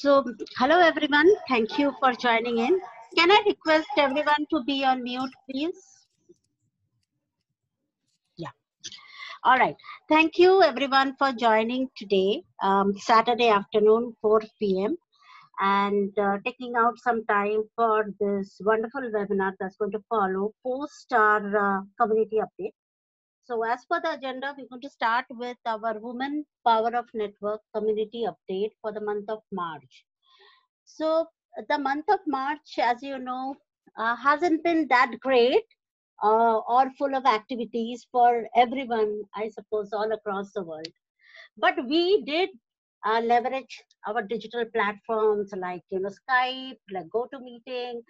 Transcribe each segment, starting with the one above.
So, hello everyone. Thank you for joining in. Can I request everyone to be on mute, please? Yeah. All right. Thank you everyone for joining today, Saturday afternoon, 4 p.m., and taking out some time for this wonderful webinar that's going to follow post our community update. So, as per the agenda, we're going to start with our Women Power of Network community update for the month of March. So the month of March, as you know, hasn't been that great or full of activities for everyone, I suppose, all across the world. But we did leverage our digital platforms like Skype, like GoToMeeting,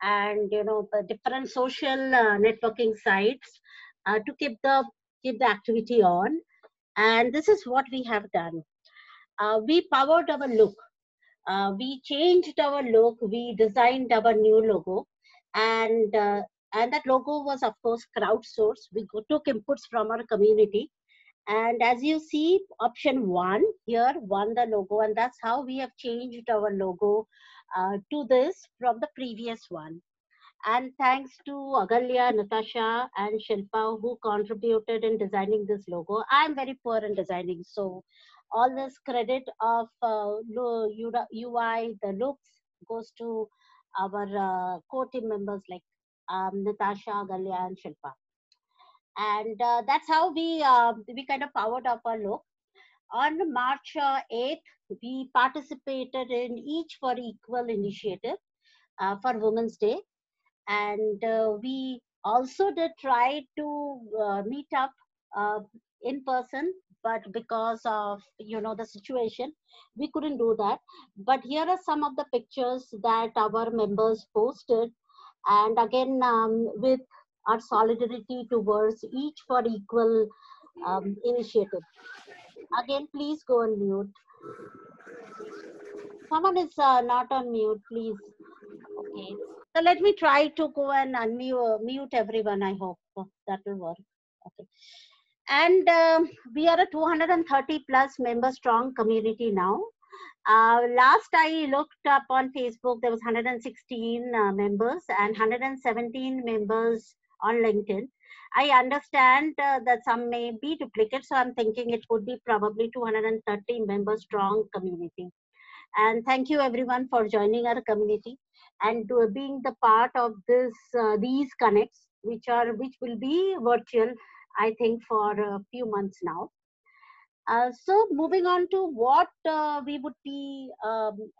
and the different social networking sites to keep the activity on. And this is what we have done. We powered our look, we changed our look, we designed our new logo, and that logo was of course crowdsourced. We took inputs from our community, and as you see, option one here won the logo, and that's how we have changed our logo to this from the previous one. And thanks to Agalya, Natasha, and Shilpa who contributed in designing this logo. I'm very poor in designing, so all this credit of UI, the looks, goes to our core team members like Natasha, Agalya, and Shilpa. And that's how we kind of powered up our look. On March 8th, we participated in Each for Equal initiative for Women's Day, and we also did try to meet up uh, in person, but because of the situation, we couldn't do that. But here are some of the pictures that our members posted, and again with our solidarity towards Each for Equal initiative. Again, please go on mute. Someone is not on mute, please. Okay. So let me try to go and unmute mute everyone. I hope that will work. Okay. And we are a 230 plus member strong community now. Last I looked up on Facebook, there was 116 members and 117 members on LinkedIn. I understand that some may be duplicates, so I'm thinking it would be probably 230 member strong community. And thank you everyone for joining our community and being the part of this these connects, which will be virtual, I think, for a few months now. So moving on to what we would be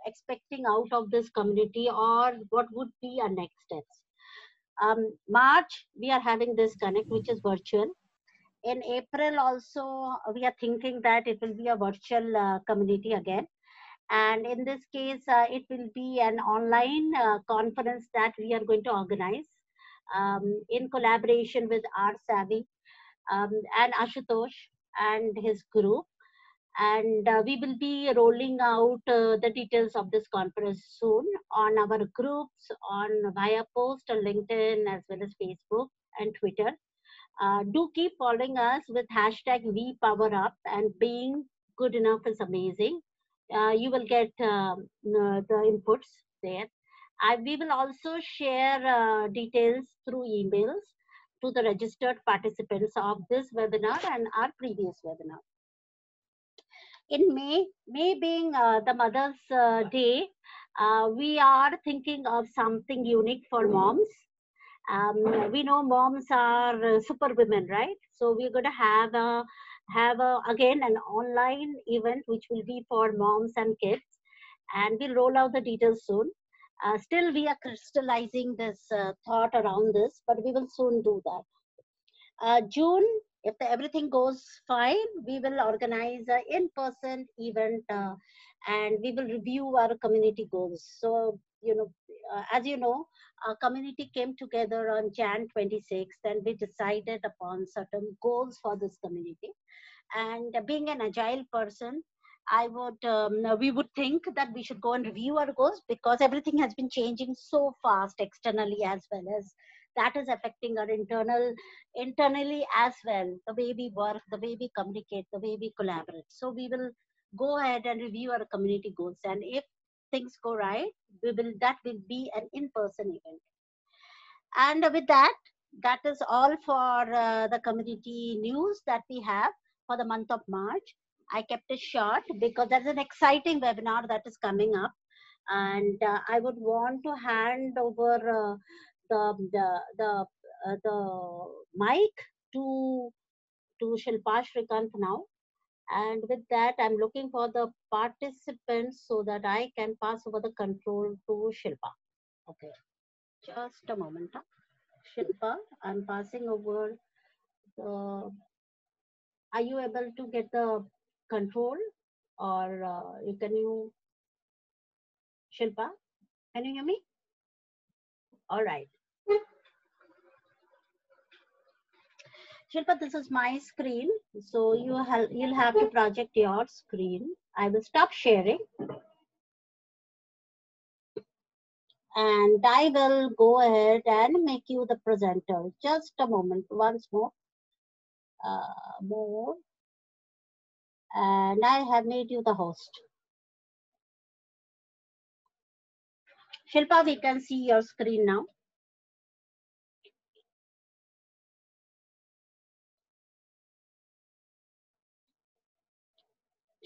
expecting out of this community, or what would be our next steps. March, we are having this connect, which is virtual. In April also, we are thinking that it will be a virtual community again. And in this case, it will be an online conference that we are going to organize in collaboration with R Savvy and Ashutosh and his group. And we will be rolling out the details of this conference soon on our groups, on via post on LinkedIn as well as Facebook and Twitter. Do keep following us with hashtag #WePowerUp, and being good enough is amazing. You will get the inputs there. We will also share details through emails to the registered participants of this webinar and our previous webinar. In May being the Mother's Day, we are thinking of something unique for moms. We know moms are super women, right? So we're going to have again an online event which will be for moms and kids, and we'll roll out the details soon. Still, we are crystallizing this thought around this, but we will soon do that. June, if everything goes fine, we will organize an in-person event, and we will review our community goals. So, as you know, our community came together on Jan 26th, and we decided upon certain goals for this community. And being an agile person, we would think that we should go and review our goals, because everything has been changing so fast externally, as well as that is affecting our internally as well, the way we work, the way we communicate, the way we collaborate. So we will go ahead and review our community goals, and if things go right, that will be an in-person event. And with that, that is all for the community news that we have for the month of March. I kept it short because there's an exciting webinar that is coming up, and I would want to hand over the mic to Shilpa Shrikant now. And with that, I'm looking for the participants so that I can pass over the control to Shilpa. Okay, just a moment. Huh? Shilpa, I'm passing over the. Are you able to get the control, or can you, Shilpa? Can you hear me? All right. Shilpa, this is my screen, so you'll have to project your screen. I will stop sharing, and I will go ahead and make you the presenter. Just a moment, once more, more, and I have made you the host. Shilpa, we can see your screen now.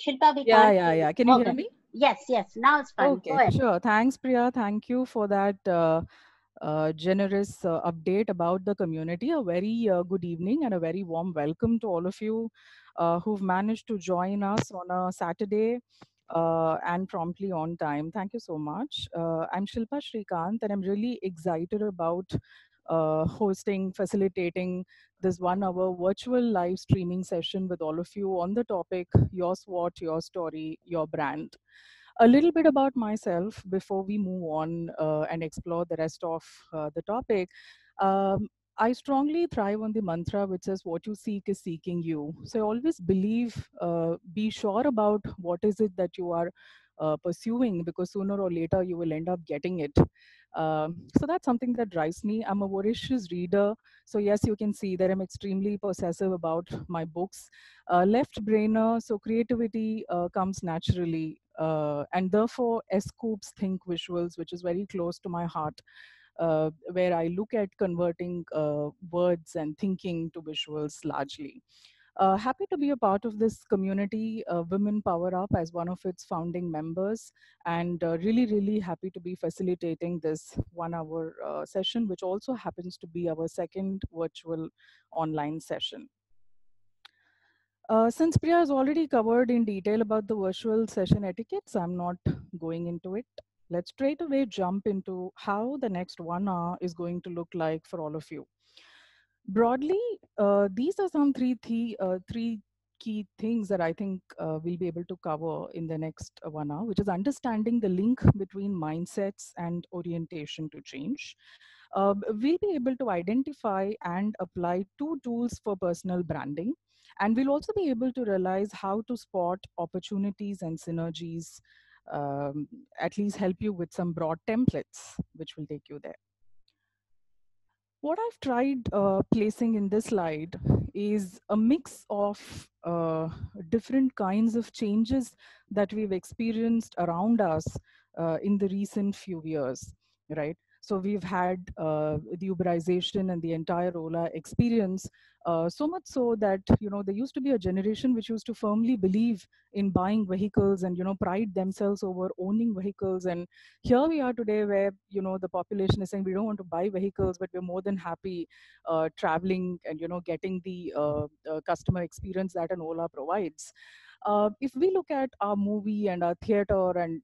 Shilpa, we can't. Yeah. Can you Okay. hear me? Yes, now it's fine. Go Okay, ahead. sure. Thanks, Priya. Thank you for that generous update about the community. A very good evening and a very warm welcome to all of you who've managed to join us on a Saturday and promptly on time. Thank you so much. I'm Shilpa Shrikant, and I'm really excited about hosting, facilitating this 1 hour virtual live streaming session with all of you on the topic Your SWOT, Your Story, Your Brand. A little bit about myself before we move on and explore the rest of the topic. Um, I strongly thrive on the mantra which says, what you seek is seeking you. So I always believe, be sure about what is it that you are pursuing, because sooner or later you will end up getting it. So that's something that drives me. I'm a voracious reader. So, yes, you can see that I'm extremely possessive about my books. Left brainer, so creativity comes naturally. And therefore, S Scoops Think Visuals, which is very close to my heart, where I look at converting words and thinking to visuals largely. Happy to be a part of this community, Women Power Up, as one of its founding members, and really happy to be facilitating this 1 hour session, which also happens to be our second virtual online session. Since Priya has already covered in detail about the virtual session etiquettes, I'm not going into it. Let's straight away jump into how the next 1 hour is going to look like for all of you. Broadly, these are some three key things that I think we'll be able to cover in the next 1 hour, which is understanding the link between mindsets and orientation to change. We'll be able to identify and apply 2 tools for personal branding. And we'll also be able to realize how to spot opportunities and synergies, um, at least help you with some broad templates, which will take you there. What I've tried placing in this slide is a mix of different kinds of changes that we've experienced around us in the recent few years, right? So we've had the Uberization and the entire Ola experience, so much so that, there used to be a generation which used to firmly believe in buying vehicles and, pride themselves over owning vehicles. And here we are today where, the population is saying we don't want to buy vehicles, but we're more than happy traveling and, getting the customer experience that an Ola provides. If we look at our movie and our theater and,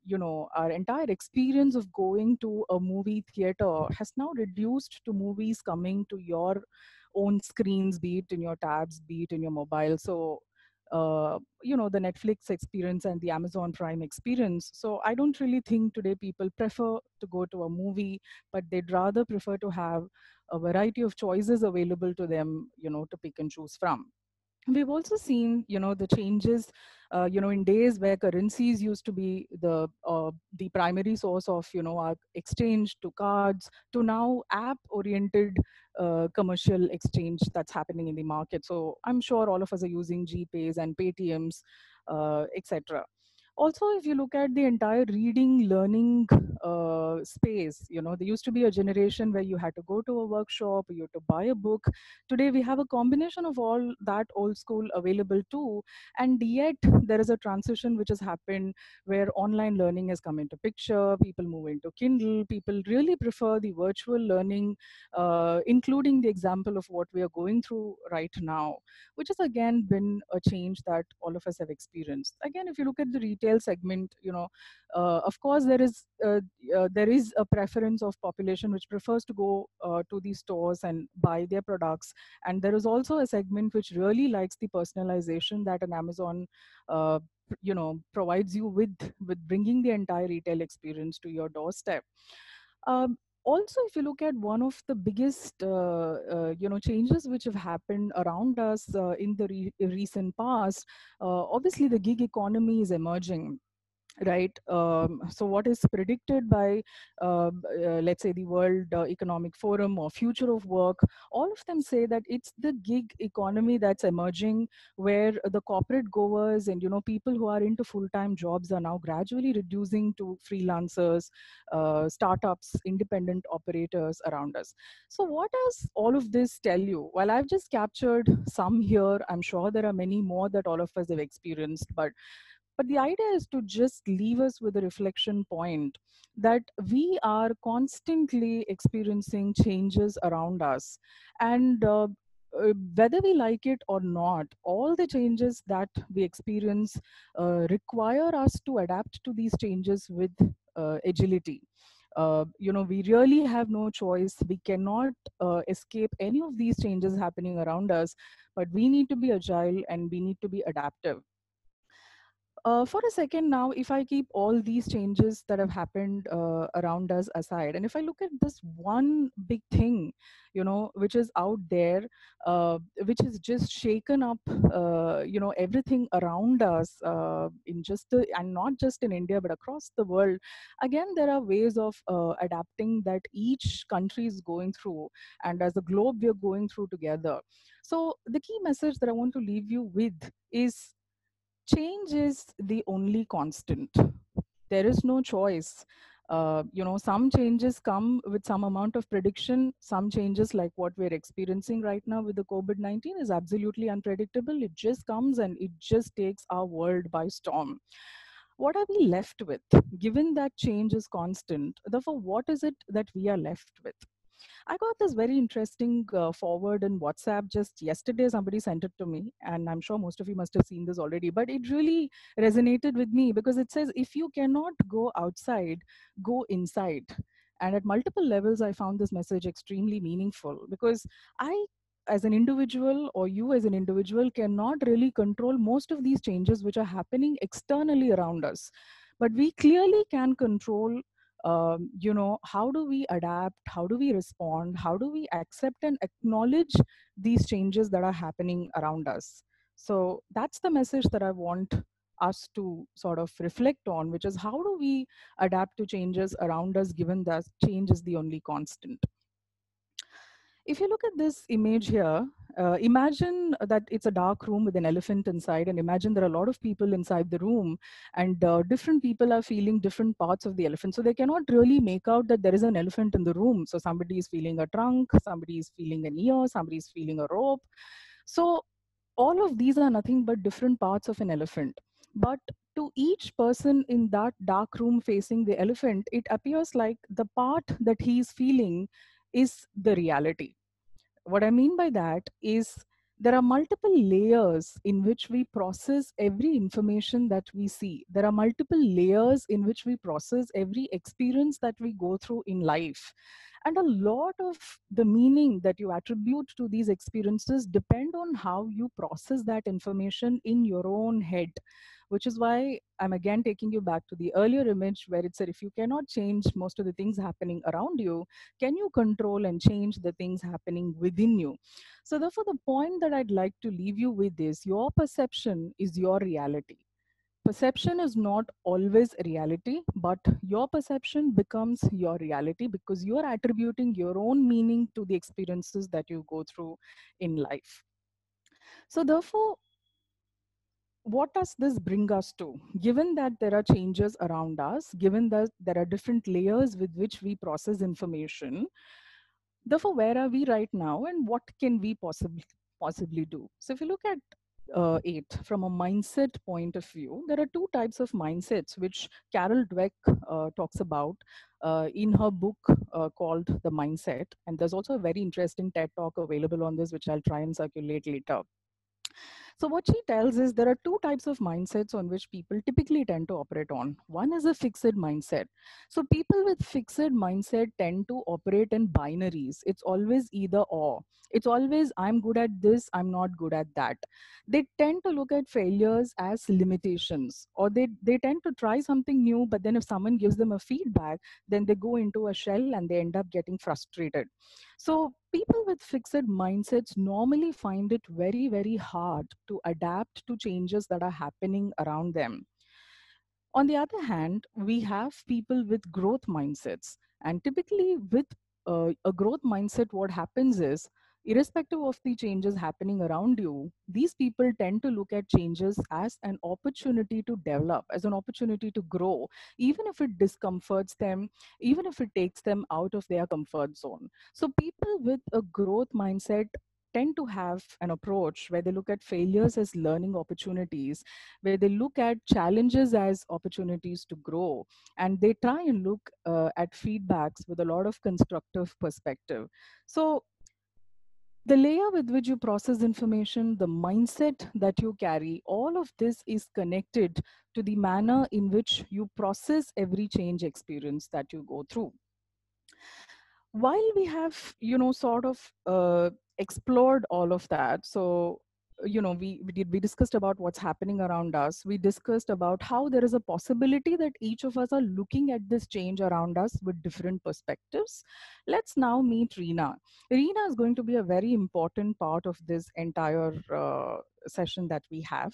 our entire experience of going to a movie theater has now reduced to movies coming to your own screens, be it in your tabs, be it in your mobile. So the Netflix experience and the Amazon Prime experience. So I don't really think today people prefer to go to a movie, but they'd rather prefer to have a variety of choices available to them, to pick and choose from. We've also seen, the changes, in days where currencies used to be the primary source of, our exchange to cards, to now app-oriented commercial exchange that's happening in the market. So I'm sure all of us are using GPays and Paytms, etc. Also, if you look at the entire reading learning space, there used to be a generation where you had to go to a workshop, you had to buy a book. Today we have a combination of all that old school available too, and yet there is a transition which has happened where online learning has come into picture. People move into Kindle. People really prefer the virtual learning, including the example of what we are going through right now, which has again been a change that all of us have experienced. Again, if you look at the retail segment, of course there is a preference of population which prefers to go to these stores and buy their products, and there is also a segment which really likes the personalization that an Amazon uh, provides you with bringing the entire retail experience to your doorstep. Also, if you look at one of the biggest changes which have happened around us in the recent past, obviously the gig economy is emerging, right? So what is predicted by let's say the World Economic Forum or Future of Work, all of them say that it's the gig economy that's emerging, where the corporate goers and people who are into full-time jobs are now gradually reducing to freelancers, startups, independent operators around us. So what does all of this tell you? Well, I've just captured some here. I'm sure there are many more that all of us have experienced, but the idea is to just leave us with a reflection point that we are constantly experiencing changes around us. And whether we like it or not, all the changes that we experience require us to adapt to these changes with agility. We really have no choice. We cannot escape any of these changes happening around us, but we need to be agile and we need to be adaptive. For a second now, if I keep all these changes that have happened around us aside, and if I look at this one big thing, which is out there, which has just shaken up, everything around us, and not just in India, but across the world. Again, there are ways of adapting that each country is going through, and as a globe, we are going through together. So the key message that I want to leave you with is change is the only constant. There is no choice. Some changes come with some amount of prediction. Some changes, like what we're experiencing right now with the COVID-19, is absolutely unpredictable. It just comes and it just takes our world by storm. What are we left with? Given that change is constant, therefore, what is it that we are left with? I got this very interesting forward in WhatsApp just yesterday. Somebody sent it to me, and I'm sure most of you must have seen this already. But it really resonated with me because it says, if you cannot go outside, go inside. And at multiple levels, I found this message extremely meaningful because I, as an individual, or you as an individual, cannot really control most of these changes which are happening externally around us. But we clearly can control how do we adapt, how do we respond, how do we accept and acknowledge these changes that are happening around us. So that's the message that I want us to sort of reflect on, which is how do we adapt to changes around us given that change is the only constant. If you look at this image here, imagine that it's a dark room with an elephant inside, and imagine there are a lot of people inside the room, and different people are feeling different parts of the elephant. So they cannot really make out that there is an elephant in the room. So somebody is feeling a trunk, somebody is feeling an ear, somebody is feeling a rope. So all of these are nothing but different parts of an elephant. But to each person in that dark room facing the elephant, it appears like the part that he is feeling is the reality. What I mean by that is there are multiple layers in which we process every information that we see. There are multiple layers in which we process every experience that we go through in life. And a lot of the meaning that you attribute to these experiences depend on how you process that information in your own head, which is why I'm again taking you back to the earlier image where it said, if you cannot change most of the things happening around you, can you control and change the things happening within you? So therefore, the point that I'd like to leave you with is your perception is your reality. Perception is not always reality, but your perception becomes your reality because you are attributing your own meaning to the experiences that you go through in life. So therefore, what does this bring us to? Given that there are changes around us, given that there are different layers with which we process information, therefore, where are we right now and what can we possibly do? So if you look at it from a mindset point of view, there are two types of mindsets which Carol Dweck talks about in her book called The Mindset. And there's also a very interesting TED talk available on this, which I'll try and circulate later. So what she tells is there are two types of mindsets on which people typically tend to operate on. One is a fixed mindset. So people with fixed mindset tend to operate in binaries. It's always either or. It's always I'm good at this, I'm not good at that. They tend to look at failures as limitations, or they tend to try something new, but then if someone gives them a feedback, then they go into a shell and they end up getting frustrated. So people with fixed mindsets normally find it very, very hard to adapt to changes that are happening around them. On the other hand, we have people with growth mindsets. And typically, with a growth mindset, what happens is, irrespective of the changes happening around you, these people tend to look at changes as an opportunity to develop, as an opportunity to grow, even if it discomforts them, even if it takes them out of their comfort zone. So, people with a growth mindset tend to have an approach where they look at failures as learning opportunities, where they look at challenges as opportunities to grow, and they try and look at feedbacks with a lot of constructive perspective. So the layer with which you process information, the mindset that you carry, all of this is connected to the manner in which you process every change experience that you go through. While we have sort of explored all of that, so we discussed about what's happening around us. We discussed about how there is a possibility that each of us are looking at this change around us with different perspectives. Let's now meet Reena is going to be a very important part of this entire session that we have.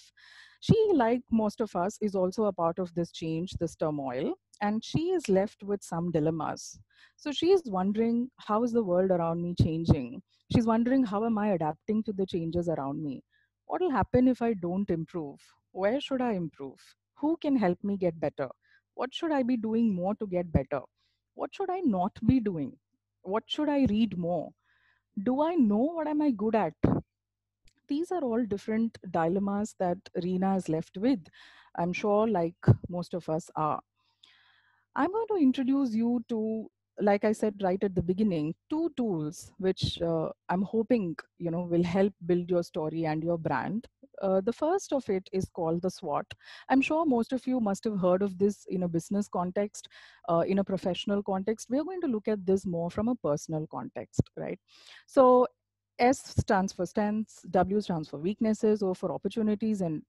She, like most of us, is also a part of this change, this turmoil, and she is left with some dilemmas. So she is wondering, how is the world around me changing? She's wondering, how am I adapting to the changes around me? What will happen if I don't improve? Where should I improve? Who can help me get better? What should I be doing more to get better? What should I not be doing? What should I read more? Do I know what am I good at? These are all different dilemmas that Reena is left with. I'm sure, like most of us are. I'm going to introduce you to, like I said right at the beginning, two tools which I'm hoping will help build your story and your brand. The first of it is called the SWOT. I'm sure most of you must have heard of this in a business context, in a professional context. We're going to look at this more from a personal context, right? So S stands for strengths, W stands for weaknesses, O for opportunities, and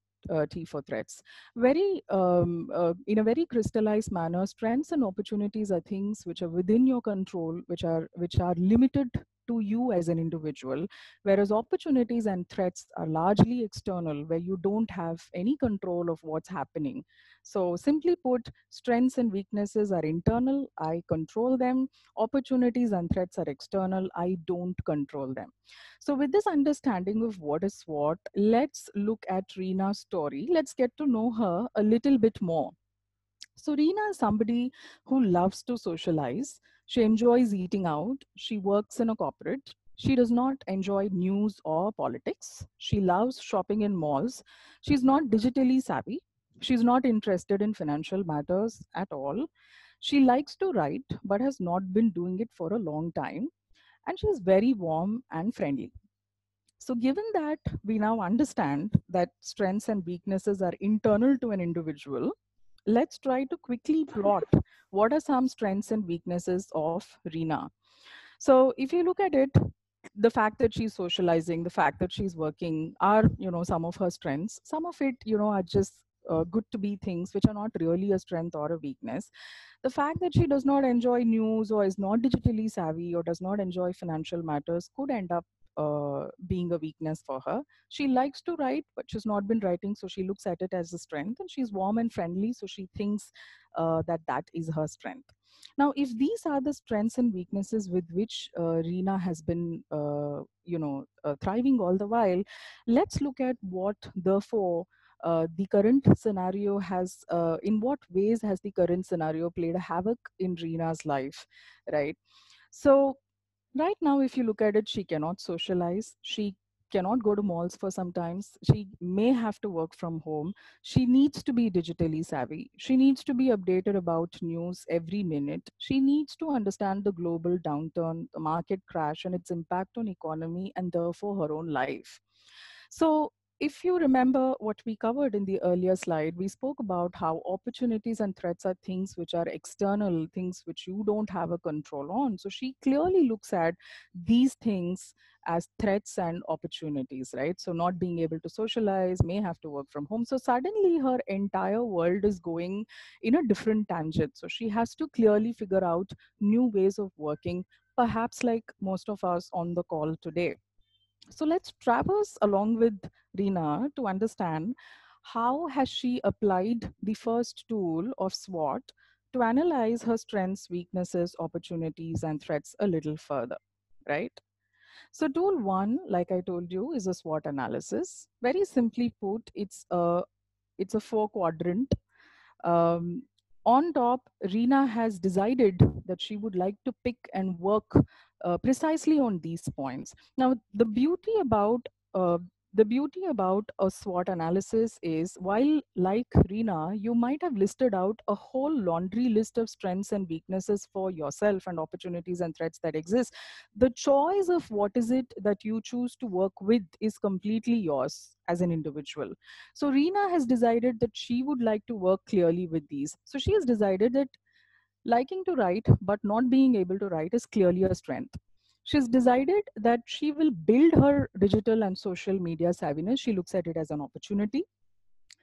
T for threats. Very in a very crystallized manner, strengths and opportunities are things which are within your control, which are limited to you as an individual, whereas opportunities and threats are largely external, where you don't have any control of what's happening. So simply put, strengths and weaknesses are internal, I control them. Opportunities and threats are external, I don't control them. So, with this understanding of what is what, let's look at Reena's story. Let's get to know her a little bit more. So, Reena is somebody who loves to socialize. She enjoys eating out. She works in a corporate. She does not enjoy news or politics. She loves shopping in malls. She's not digitally savvy. She's not interested in financial matters at all. She likes to write, but has not been doing it for a long time. And she's very warm and friendly. So, given that we now understand that strengths and weaknesses are internal to an individual, let's try to quickly plot what are some strengths and weaknesses of Reena. So, if you look at it, the fact that she's socializing, the fact that she's working are, some of her strengths. Some of it, are just good to be things which are not really a strength or a weakness. The fact that she does not enjoy news or is not digitally savvy or does not enjoy financial matters could end up being a weakness for her. She likes to write, but she's not been writing, so she looks at it as a strength. And she's warm and friendly, so she thinks that that is her strength. Now, if these are the strengths and weaknesses with which Reena has been, thriving all the while, let's look at what, therefore, the current scenario has, in what ways has the current scenario played a havoc in Reena's life, right? So right now, if you look at it, she cannot socialize. She cannot go to malls for some times. She may have to work from home. She needs to be digitally savvy. She needs to be updated about news every minute. She needs to understand the global downturn, the market crash, and its impact on economy and therefore her own life. So, if you remember what we covered in the earlier slide, we spoke about how opportunities and threats are things which are external, things which you don't have a control on. So she clearly looks at these things as threats and opportunities, right? So not being able to socialize, may have to work from home. So suddenly her entire world is going in a different tangent. So she has to clearly figure out new ways of working, perhaps like most of us on the call today. So let's traverse along with Reena to understand how has she applied the first tool of SWOT to analyze her strengths, weaknesses, opportunities, and threats a little further, right? So tool one, like I told you, is a SWOT analysis. Very simply put, it's a four quadrant. um, on top, Reena has decided that she would like to pick and work precisely on these points. Now, uh, the beauty about a SWOT analysis is, while like Reena, you might have listed out a whole laundry list of strengths and weaknesses for yourself and opportunities and threats that exist. The choice of what is it that you choose to work with is completely yours as an individual. So Reena has decided that she would like to work clearly with these. So she has decided that liking to write but not being able to write is clearly a strength. She's decided that she will build her digital and social media savviness. She looks at it as an opportunity.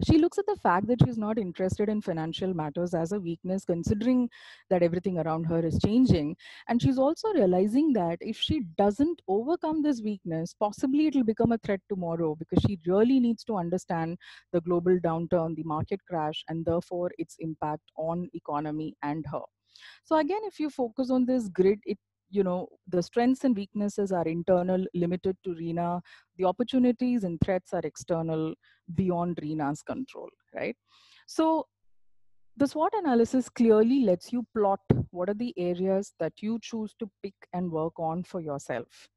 She looks at the fact that she's not interested in financial matters as a weakness, considering that everything around her is changing. And she's also realizing that if she doesn't overcome this weakness, possibly it'll become a threat tomorrow, because she really needs to understand the global downturn, the market crash, and therefore its impact on economy and her. So again, if you focus on this grid, the strengths and weaknesses are internal, limited to Reena. The opportunities and threats are external, beyond Reena's control, right? So the SWOT analysis clearly lets you plot what are the areas that you choose to pick and work on for yourself.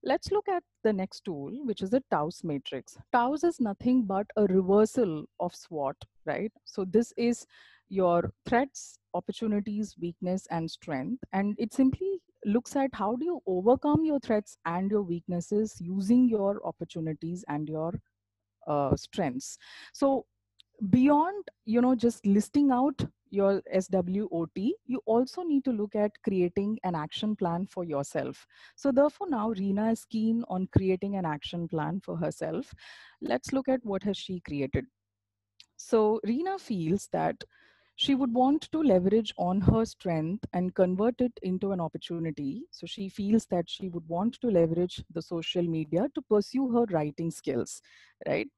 Let's look at the next tool, which is a Taos matrix. Taos is nothing but a reversal of SWOT, right? So this is your threats, opportunities, weakness, and strength. And it simply looks at how do you overcome your threats and your weaknesses using your opportunities and your strengths. So beyond just listing out your SWOT, you also need to look at creating an action plan for yourself. So therefore now Reena is keen on creating an action plan for herself. Let's look at what has she created. So Reena feels that she would want to leverage on her strength and convert it into an opportunity. So she feels that she would want to leverage the social media to pursue her writing skills, right?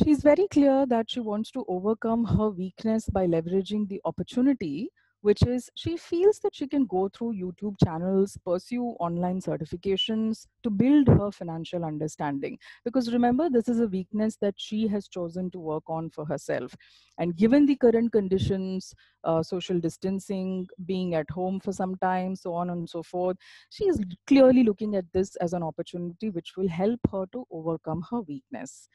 She's very clear that she wants to overcome her weakness by leveraging the opportunity, which is she feels that she can go through YouTube channels, pursue online certifications to build her financial understanding. Because remember, this is a weakness that she has chosen to work on for herself. And given the current conditions, social distancing, being at home for some time, so on and so forth, she is clearly looking at this as an opportunity which will help her to overcome her weakness.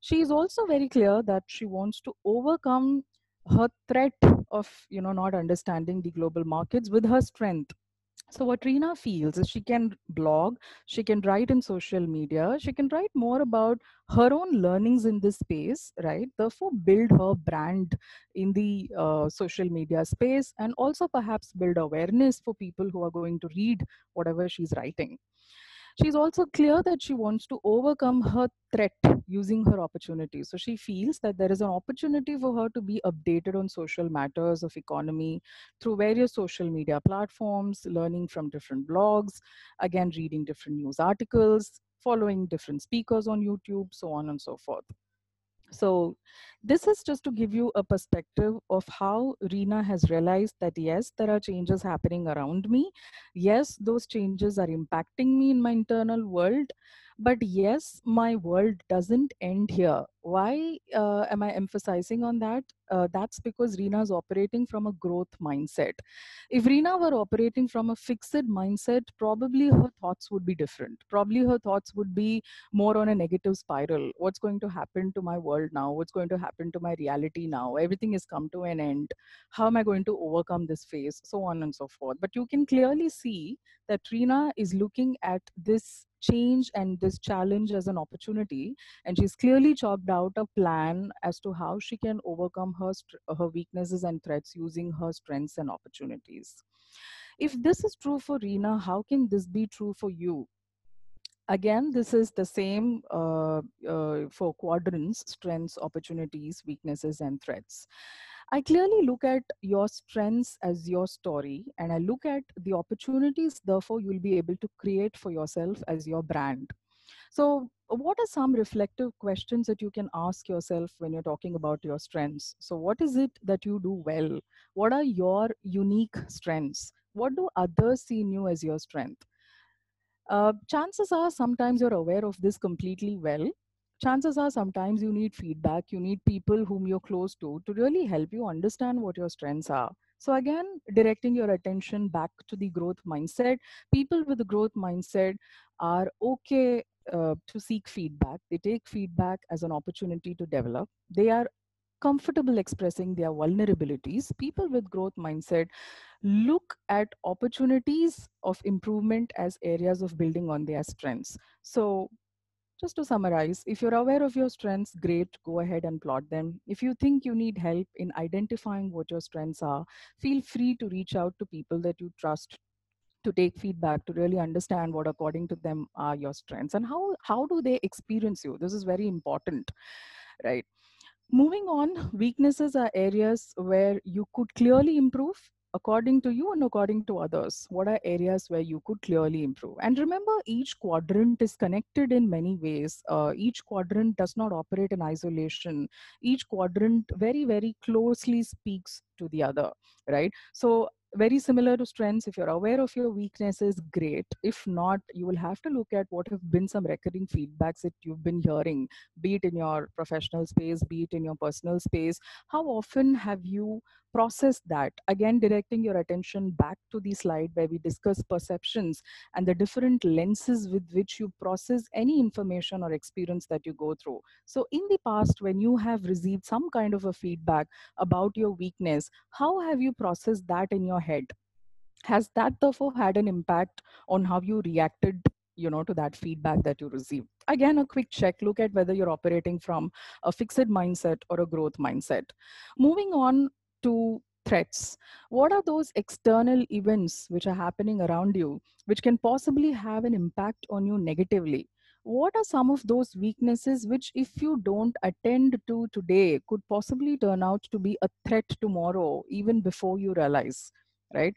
She is also very clear that she wants to overcome her threat of not understanding the global markets with her strength. So what Reena feels is she can blog, she can write in social media, she can write more about her own learnings in this space, right? Therefore, build her brand in the social media space, and also perhaps build awareness for people who are going to read whatever she's writing. She's also clear that she wants to overcome her threat using her opportunity. So she feels that there is an opportunity for her to be updated on social matters of economy through various social media platforms, learning from different blogs, again, reading different news articles, following different speakers on YouTube, so on and so forth. So this is just to give you a perspective of how Reena has realized that yes, there are changes happening around me. Yes, those changes are impacting me in my internal world. But yes, my world doesn't end here. Why am I emphasizing on that? That's because Reena is operating from a growth mindset. If Reena were operating from a fixed mindset, probably her thoughts would be different. Probably her thoughts would be more on a negative spiral. What's going to happen to my world now? What's going to happen to my reality now? Everything has come to an end. How am I going to overcome this phase? So on and so forth. But you can clearly see that Reena is looking at this change and this challenge as an opportunity, and she's clearly chalked out a plan as to how she can overcome her weaknesses and threats using her strengths and opportunities. If this is true for Reena, how can this be true for you? Again, this is the same for quadrants: strengths, opportunities, weaknesses, and threats. I clearly look at your strengths as your story, and I look at the opportunities, therefore, you'll be able to create for yourself as your brand. So, what are some reflective questions that you can ask yourself when you're talking about your strengths? So, what is it that you do well? What are your unique strengths? What do others see in you as your strength? Chances are sometimes you're aware of this completely well. Chances are sometimes you need feedback, you need people whom you're close to really help you understand what your strengths are. So, again, directing your attention back to the growth mindset. People with the growth mindset are okay to seek feedback. They take feedback as an opportunity to develop. They are comfortable expressing their vulnerabilities. People with growth mindset look at opportunities of improvement as areas of building on their strengths. So, just to summarize, if you're aware of your strengths, great, go ahead and plot them. If you think you need help in identifying what your strengths are, feel free to reach out to people that you trust to take feedback, to really understand what according to them are your strengths and how do they experience you. This is very important, right? Moving on, weaknesses are areas where you could clearly improve according to you and according to others. What are areas where you could clearly improve? And remember, each quadrant is connected in many ways. Each quadrant does not operate in isolation. Each quadrant very, very closely speaks to the other, right? So, very similar to strengths. If you're aware of your weaknesses, great. If not, you will have to look at what have been some recurring feedbacks that you've been hearing, be it in your professional space, be it in your personal space. How often have you processed that? Again, directing your attention back to the slide where we discuss perceptions and the different lenses with which you process any information or experience that you go through. So, in the past, when you have received some kind of a feedback about your weakness, how have you processed that in your head? Has that therefore had an impact on how you reacted, to that feedback that you received? Again, a quick check, look at whether you're operating from a fixed mindset or a growth mindset. Moving on to threats. What are those external events which are happening around you which can possibly have an impact on you negatively? What are some of those weaknesses which, if you don't attend to today, could possibly turn out to be a threat tomorrow, even before you realize, right?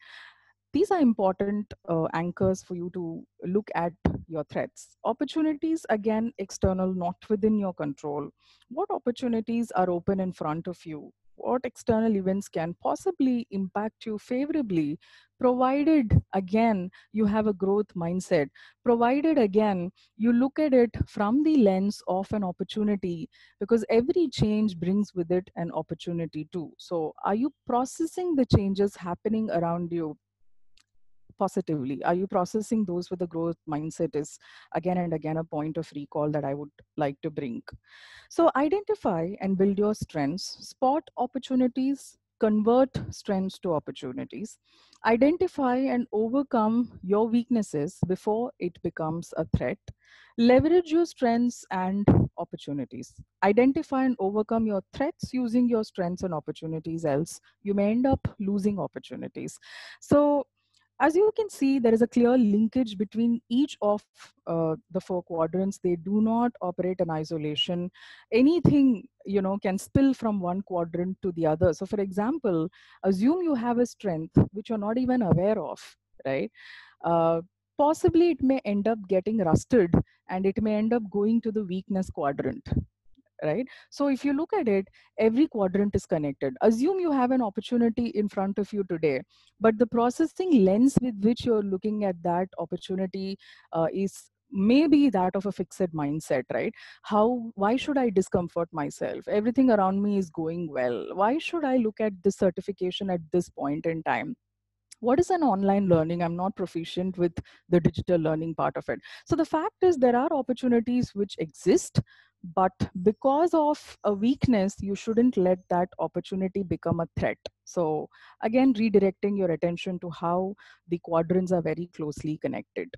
These are important anchors for you to look at your threats. Opportunities, again, external, not within your control. What opportunities are open in front of you? What external events can possibly impact you favorably, provided, again, you have a growth mindset, provided, again, you look at it from the lens of an opportunity, because every change brings with it an opportunity too. So, are you processing the changes happening around you positively? Are you processing those with a growth mindset? Is again and again a point of recall that I would like to bring. So, identify and build your strengths, spot opportunities, convert strengths to opportunities, identify and overcome your weaknesses before it becomes a threat, leverage your strengths and opportunities. Identify and overcome your threats using your strengths and opportunities, else you may end up losing opportunities. So, as you can see, there is a clear linkage between each of the four quadrants. They do not operate in isolation. Anything, can spill from one quadrant to the other. So, for example, assume you have a strength which you're not even aware of, right? uh, Possibly it may end up getting rusted and it may end up going to the weakness quadrant, right? So if you look at it, every quadrant is connected. Assume you have an opportunity in front of you today, but the processing lens with which you're looking at that opportunity is may be that of a fixed mindset, right? Why should I discomfort myself? Everything around me is going well. Why should I look at this certification at this point in time? What is an online learning? I'm not proficient with the digital learning part of it. So the fact is, there are opportunities which exist, but because of a weakness, you shouldn't let that opportunity become a threat. So again, redirecting your attention to how the quadrants are very closely connected.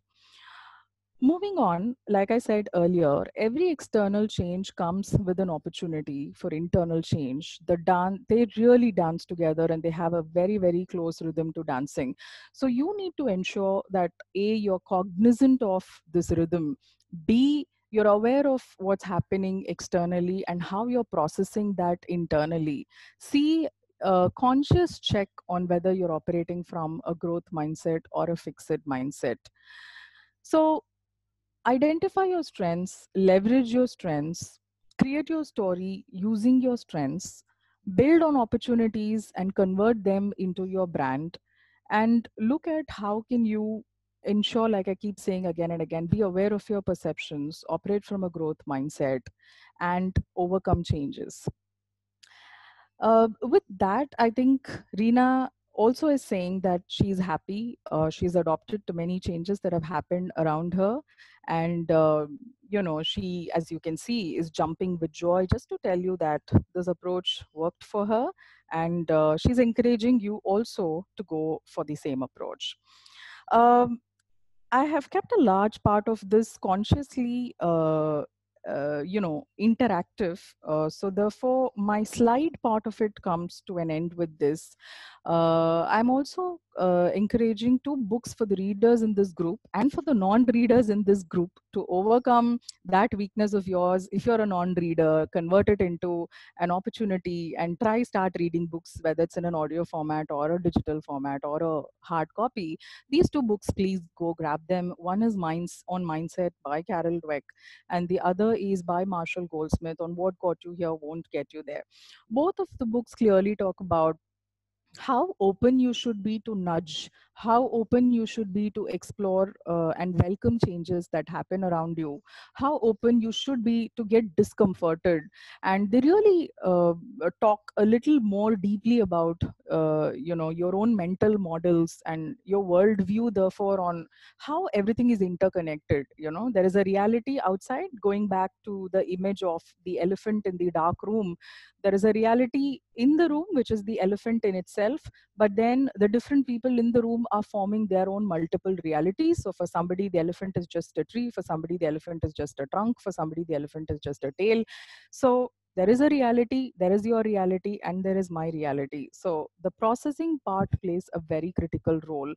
Moving on, like I said earlier, every external change comes with an opportunity for internal change. They really dance together, and they have a very, very close rhythm to dancing. So you need to ensure that A, you're cognizant of this rhythm, B, you're aware of what's happening externally and how you're processing that internally. C, a conscious check on whether you're operating from a growth mindset or a fixed mindset. So identify your strengths, leverage your strengths, create your story using your strengths, build on opportunities and convert them into your brand, and look at how can you ensure, like I keep saying again and again, be aware of your perceptions, operate from a growth mindset, and overcome changes. With that, I think Reena also is saying that she's happy. She's adopted to many changes that have happened around her. And, she, as you can see, is jumping with joy just to tell you that this approach worked for her. And she's encouraging you also to go for the same approach. Um, I have kept a large part of this consciously, interactive. So therefore, my slide part of it comes to an end with this. I'm also encouraging two books for the readers in this group and for the non-readers in this group to overcome that weakness of yours. If you're a non-reader, convert it into an opportunity and start reading books, whether it's in an audio format or a digital format or a hard copy. These two books, please go grab them. One is Minds on Mindset by Carol Dweck, and the other is by Marshall Goldsmith on What Got You Here Won't Get You There. Both of the books clearly talk about how open you should be to nudge, how open you should be to explore and welcome changes that happen around you, how open you should be to get discomforted. And they really talk a little more deeply about your own mental models and your worldview, therefore, on how everything is interconnected. There is a reality outside. Going back to the image of the elephant in the dark room, there is a reality in the room, which is the elephant in itself, but then the different people in the room are forming their own multiple realities. So for somebody, the elephant is just a tree. For somebody, the elephant is just a trunk. For somebody, the elephant is just a tail. So there is a reality, there is your reality, and there is my reality. So the processing part plays a very critical role.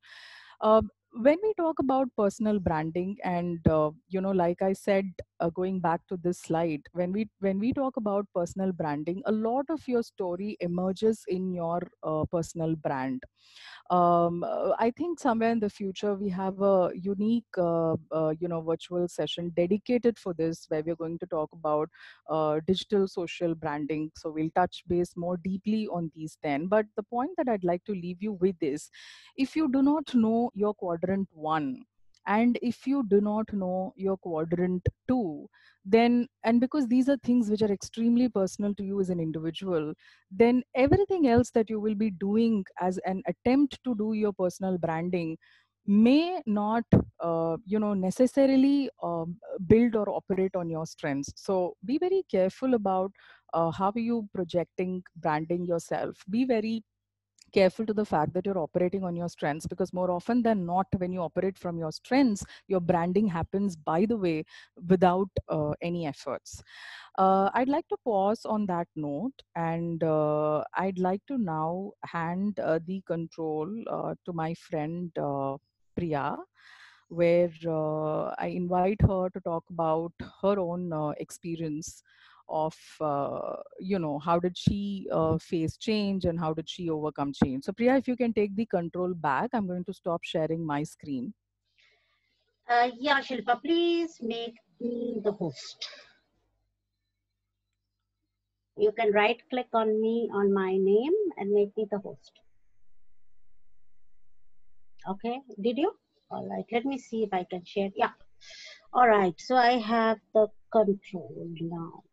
When we talk about personal branding, and like I said, going back to this slide, when we talk about personal branding, a lot of your story emerges in your personal brand. I think somewhere in the future we have a unique virtual session dedicated for this, where we're going to talk about digital social branding. So we'll touch base more deeply on these 10. But the point that I'd like to leave you with is, if you do not know your quadrant 1, and if you do not know your quadrant 2, then, and because these are things which are extremely personal to you as an individual, then everything else that you will be doing as an attempt to do your personal branding may not necessarily build or operate on your strengths. So be very careful about how are you projecting branding yourself. Be very careful to the fact that you're operating on your strengths, because more often than not, when you operate from your strengths, your branding happens by the way, without any efforts. I'd like to pause on that note, and I'd like to now hand the control to my friend Priya, where I invite her to talk about her own experience of, how did she face change and how did she overcome change. So Priya, if you can take the control back, I'm going to stop sharing my screen. Yeah, Shilpa, please make me the host. You can right click on me, on my name, and make me the host. Okay, did you? All right, let me see if I can share. Yeah. All right, so I have the control now.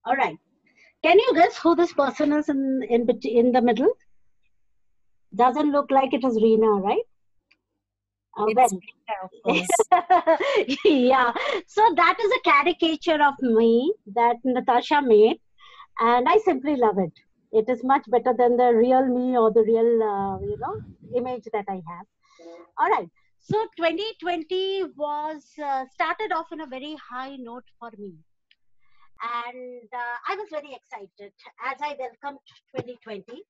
All right. Can you guess who this person is in the middle? Doesn't look like it is Reena, right? It's Well, Rita, of course. yeah. So that is a caricature of me that Natasha made, and I simply love it. It is much better than the real me or the real, image that I have. All right. So 2020 was started off on a very high note for me, and I was very excited as I welcomed 2020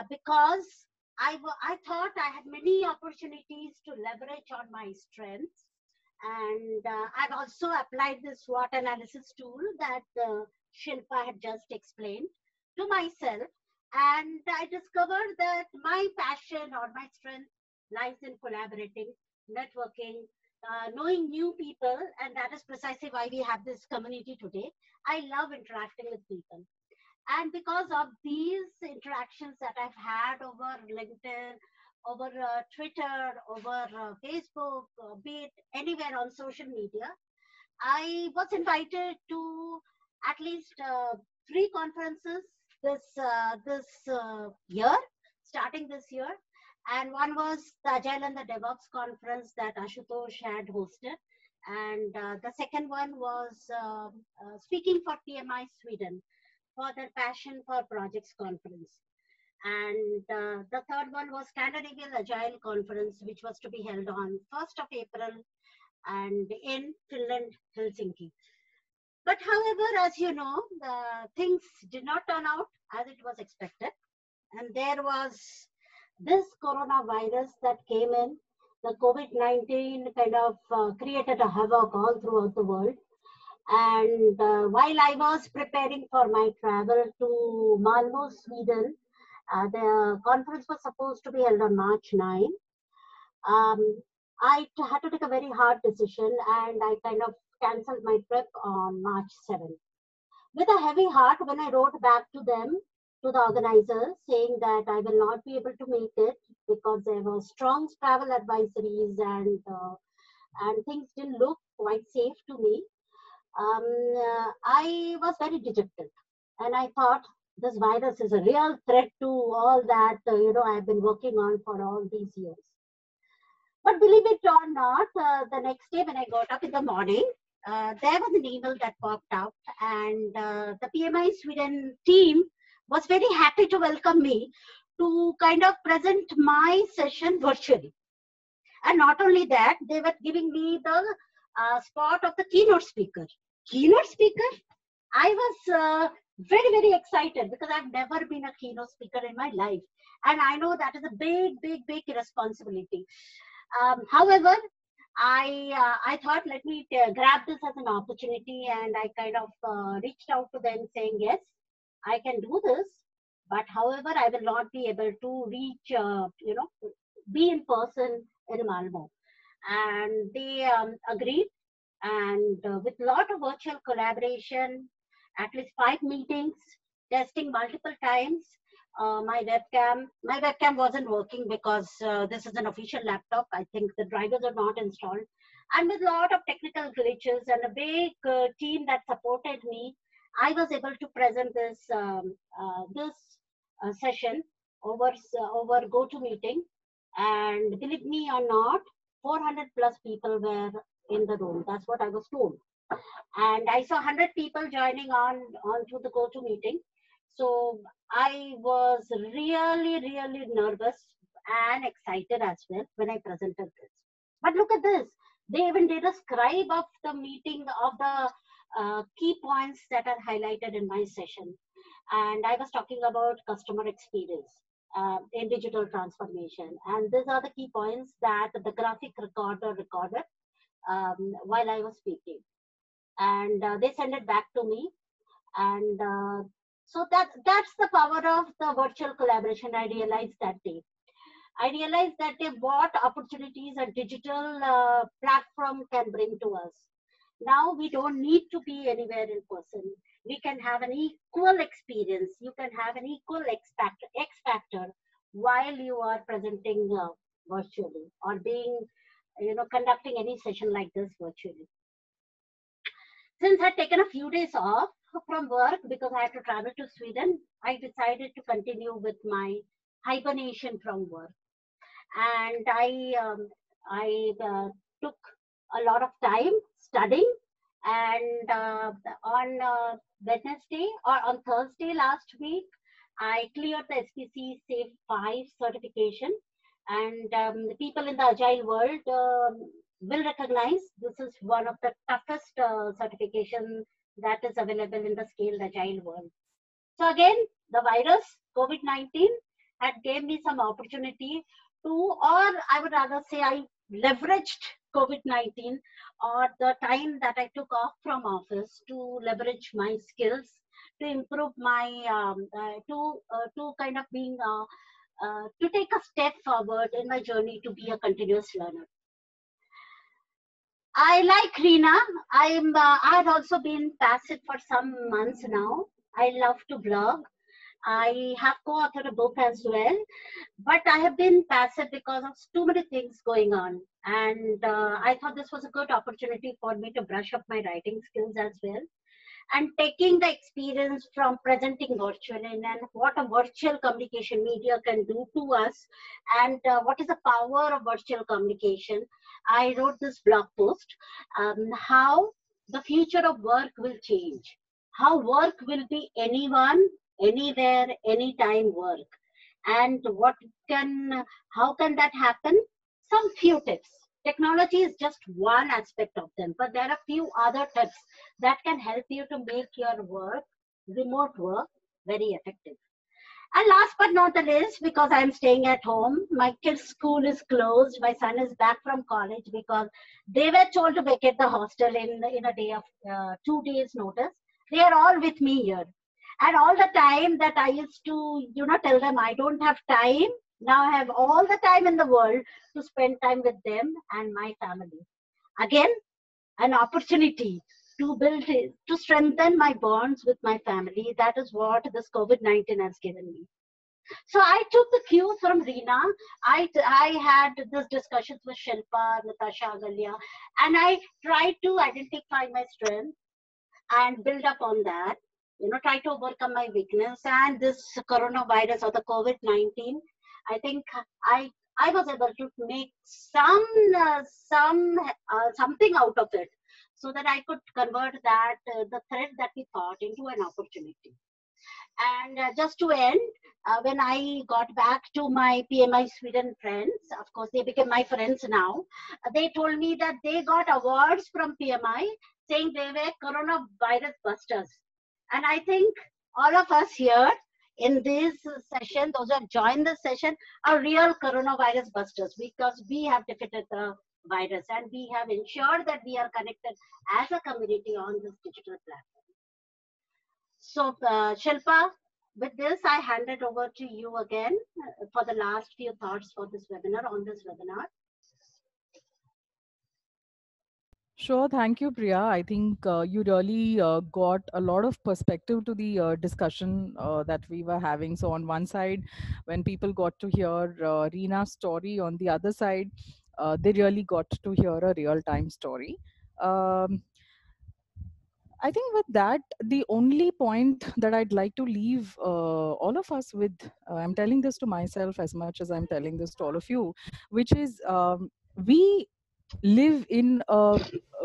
because I thought I had many opportunities to leverage on my strengths. And I've also applied this SWOT analysis tool that Shilpa had just explained to myself. And I discovered that my passion or my strength lies in collaborating, networking, knowing new people. And that is precisely why we have this community today. I love interacting with people. And because of these interactions that I've had over LinkedIn, over Twitter, over Facebook, be it anywhere on social media, I was invited to at least three conferences this year, starting this year. And one was the Agile and the DevOps conference that Ashutosh had hosted. And the second one was speaking for PMI Sweden for their Passion for Projects conference. And the third one was Scandinavian Agile Conference, which was to be held on 1st of April and in Finland, Helsinki. But however, as you know, things did not turn out as it was expected. And there was this coronavirus that came in. The COVID-19 kind of created a havoc all throughout the world. And while I was preparing for my travel to Malmo, Sweden, the conference was supposed to be held on March 9. Had to take a very hard decision and I kind of cancelled my trip on March 7th. With a heavy heart, when I wrote back to them, to the organizers, saying that I will not be able to make it because there were strong travel advisories and things didn't look quite safe to me, I was very dejected. And I thought this virus is a real threat to all that, I've been working on for all these years. But believe it or not, the next day when I got up in the morning, there was an email that popped up, and the PMI Sweden team was very happy to welcome me to kind of present my session virtually. And not only that, they were giving me the spot of the keynote speaker. Keynote speaker? I was very, very excited because I've never been a keynote speaker in my life. And I know that is a big, big, big responsibility. However, I thought let me grab this as an opportunity, and I kind of reached out to them saying, yes, I can do this, but however, I will not be able to reach, be in person in Malmo. And they agreed, and with a lot of virtual collaboration, at least 5 meetings, testing multiple times. My webcam wasn't working because this is an official laptop. I think the drivers are not installed, and with a lot of technical glitches and a big team that supported me, I was able to present this session over GoToMeeting, and believe me or not, 400 plus people were in the room. That's what I was told. And I saw 100 people joining onto the GoToMeeting. So I was really, really nervous and excited as well when I presented this. But look at this. They even did a scribe of the meeting of the key points that are highlighted in my session. And I was talking about customer experience in digital transformation. And these are the key points that the graphic recorder recorded while I was speaking. And they sent it back to me. And so that's the power of the virtual collaboration. I realized that day. I realized that what opportunities a digital platform can bring to us. Now we don't need to be anywhere in person. We can have an equal experience. You can have an equal X factor while you are presenting virtually or being conducting any session like this virtually. Since I'd taken a few days off from work because I had to travel to Sweden, I decided to continue with my hibernation from work. And I took a lot of time studying. And on Wednesday or on Thursday last week, I cleared the SPC SAFE 5 certification. And the people in the Agile world will recognize this is one of the toughest certification that is available in the scaled Agile world. So again, the virus, COVID-19, had gave me some opportunity to, or I would rather say I leveraged COVID-19 or the time that I took off from office to leverage my skills, to improve my, to kind of being, to take a step forward in my journey to be a continuous learner. I like Reena. I have also been passive for some months now. I love to blog. I have co-authored a book as well, but I have been passive because of too many things going on. And I thought this was a good opportunity for me to brush up my writing skills as well. And taking the experience from presenting virtually and what a virtual communication media can do to us, and what is the power of virtual communication, I wrote this blog post, how the future of work will change, how work will be anyone, anywhere, anytime work, and how can that happen? Some few tips. Technology is just one aspect of them, but there are few other tips that can help you to make your work, remote work, very effective. And last but not the least, because I'm staying at home, my kids' school is closed. My son is back from college because they were told to vacate the hostel in a day of 2 days notice. They are all with me here. And all the time that I used to, tell them I don't have time, now I have all the time in the world to spend time with them and my family. Again, an opportunity to to strengthen my bonds with my family. That is what this COVID-19 has given me. So I took the cue from Reena. I had this discussions with Shilpa, Natasha, Agalya, and I tried to identify my strength and build up on that. Try to overcome my weakness. And this coronavirus or the COVID-19, I think I was able to make something out of it, so that I could convert that the threat that we thought into an opportunity. And just to end, when I got back to my PMI Sweden friends, of course they became my friends now. They told me that they got awards from PMI saying they were coronavirus busters. And I think all of us here in this session, those who have joined the session, are real coronavirus busters, because we have defeated the virus and we have ensured that we are connected as a community on this digital platform. So Shilpa, with this, I hand it over to you again for the last few thoughts for this webinar, on this webinar. Sure, thank you, Priya. I think you really got a lot of perspective to the discussion that we were having. So on one side, when people got to hear Reena's story, on the other side, they really got to hear a real-time story. I think with that, the only point that I'd like to leave all of us with, I'm telling this to myself as much as I'm telling this to all of you, which is we live in a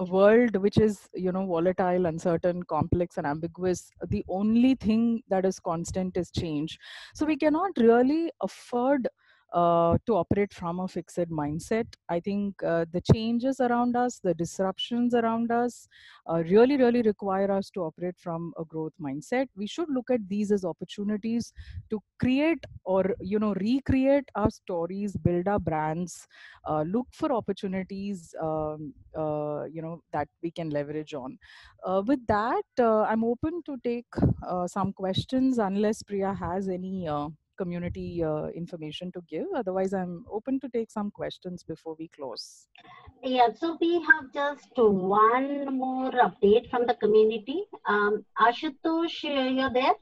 world which is, volatile, uncertain, complex, and ambiguous. The only thing that is constant is change. So we cannot really afford to operate from a fixed mindset. I think the changes around us, the disruptions around us, really, really require us to operate from a growth mindset. We should look at these as opportunities to create or, recreate our stories, build our brands, look for opportunities, that we can leverage on. With that, I'm open to take some questions, unless Priya has any community information to give. Otherwise, I'm open to take some questions before we close. Yeah, so we have just one more update from the community. Ashutosh, you're there?